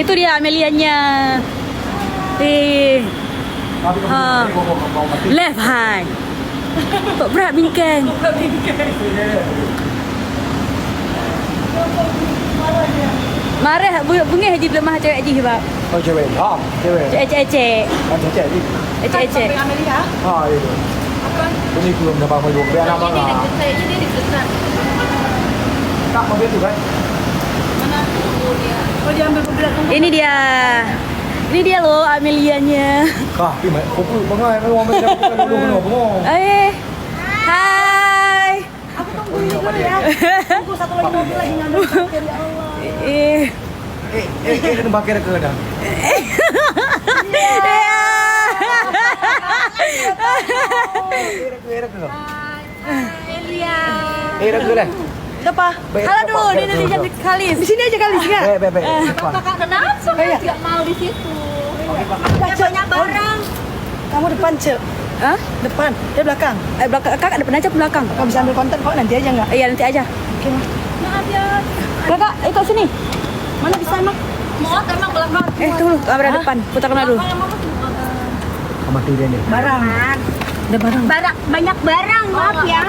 Itu dia Amelianya. Left high. Tok berat bingkang. Marah bunga haji lemah cewek haji sebab. Oh cewek. Cewek. Ecek-ecek. Cewek ni. Ecek-ecek. Amelia. Itu. Ini belum dapat mau biar apa Ini lah. kayaknya dia deg-degan. Tak mau tu kan? Mana? Oh dia. Oh dia ambil berat. Ini dia. Ini dia loh Amelianya. Kah, ni mai. Kopi bangai orang main dulu bengong. Hai. Aku tunggu dulu ya. Tunggu satu lagi mobil lagi ngambil parkir ya Allah. Kena bakar ke dah. Amelia. Ragu lah. Siapa? Halo dulu, di Indonesia di Kalis. Di sini aja Kalis ya? Baik. Kakak kenapa nggak mau di situ? Banyak barang. Kamu depan, Cek. Hah? Depan, dia belakang. Belakang, kakak depan aja belakang. Kamu bisa ambil konten kok, nanti aja nggak? Iya nanti aja. Oke, Mas. Maaf ya. Kakak, ikut sini. Mana bisa emang? Muat emang belakang. Tunggu, kamera depan. Putar kamera dulu. Sama tu dia ni. Barang. Ada barang. Banyak barang, maaf ya.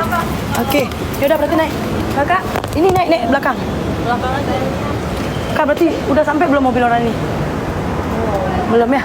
Oke, yaudah berarti naik. Kakak, ini naik belakang. Belakang aja. Kak, berarti udah sampai belum mobil orang ini? Belum ya?